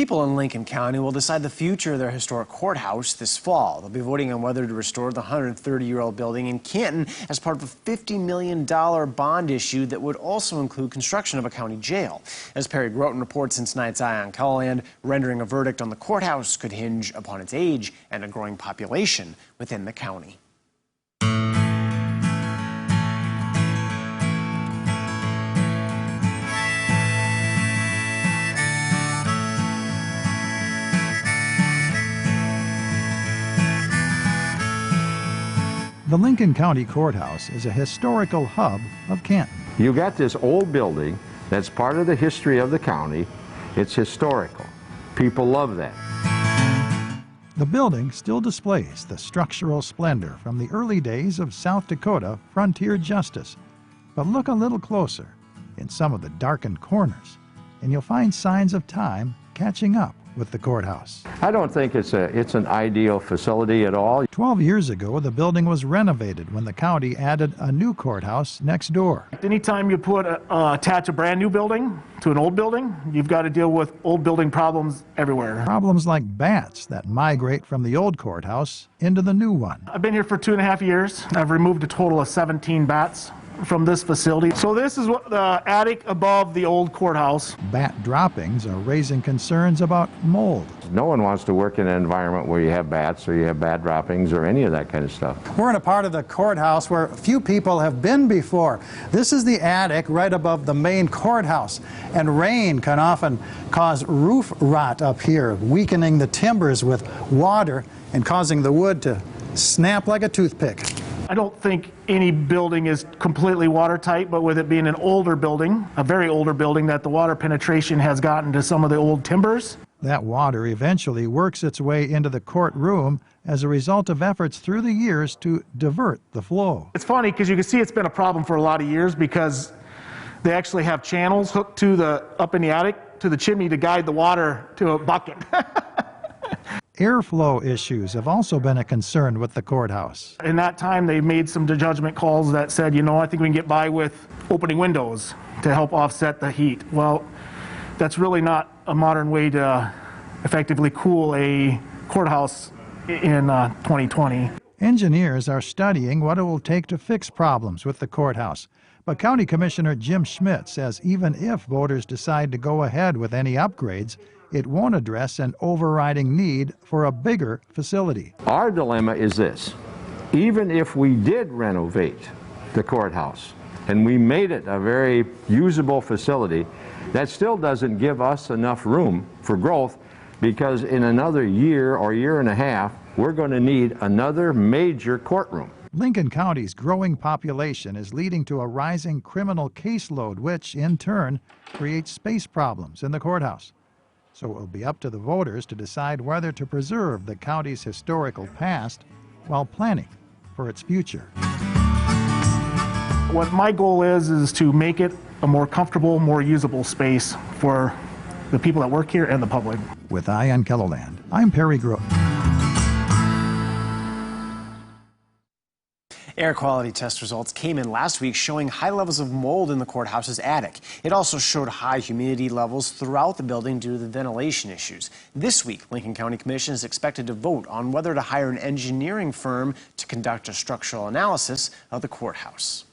People in Lincoln County will decide the future of their historic courthouse this fall. They'll be voting on whether to restore the 130-year-old building in Canton as part of a $50 million bond issue that would also include construction of a county jail. As Perry Groten reports in tonight's Eye on KELOLAND, rendering a verdict on the courthouse could hinge upon its age and a growing population within the county. The Lincoln County Courthouse is a historical hub of Canton. You got this old building that's part of the history of the county. It's historical. People love that. The building still displays the structural splendor from the early days of South Dakota frontier justice. But look a little closer in some of the darkened corners, and you'll find signs of time catching up with the courthouse. I don't think it's an ideal facility at all. 12 years ago, the building was renovated when the county added a new courthouse next door. Anytime you attach a brand new building to an old building, you've got to deal with old building problems everywhere. Problems like bats that migrate from the old courthouse into the new one. I've been here for 2.5 years. I've removed a total of 17 bats from this facility. So this is what the attic above the old courthouse. Bat droppings are raising concerns about mold. No one wants to work in an environment where you have bats or you have bat droppings or any of that kind of stuff. We're in a part of the courthouse where few people have been before. This is the attic right above the main courthouse, and rain can often cause roof rot up here, weakening the timbers with water and causing the wood to snap like a toothpick. I don't think any building is completely watertight, but with it being an older building, a very older building, that the water penetration has gotten to some of the old timbers. That water eventually works its way into the courtroom as a result of efforts through the years to divert the flow. It's funny because you can see it's been a problem for a lot of years because they actually have channels hooked to up in the attic to the chimney to guide the water to a bucket. Airflow issues have also been a concern with the courthouse. In that time, they made some judgment calls that said, you know, I think we can get by with opening windows to help offset the heat. Well, that's really not a modern way to effectively cool a courthouse in 2020. Engineers are studying what it will take to fix problems with the courthouse. But County Commissioner Jim SCHMIDT says even if voters decide to go ahead with any upgrades, it won't address an overriding need for a bigger facility. Our dilemma is this. Even if we did renovate the courthouse and we made it a very usable facility, that still doesn't give us enough room for growth, because in another year or year and a half, we're going to need another major courtroom. Lincoln County's growing population is leading to a rising criminal caseload, which in turn creates space problems in the courthouse. So it will be up to the voters to decide whether to preserve the county's historical past while planning for its future. What my goal is to make it a more comfortable, more usable space for the people that work here and the public. With Eye on KELOLAND, I'm Perry Groten. Air quality test results came in last week showing high levels of mold in the courthouse's attic. It also showed high humidity levels throughout the building due to the ventilation issues. This week, Lincoln County Commission is expected to vote on whether to hire an engineering firm to conduct a structural analysis of the courthouse.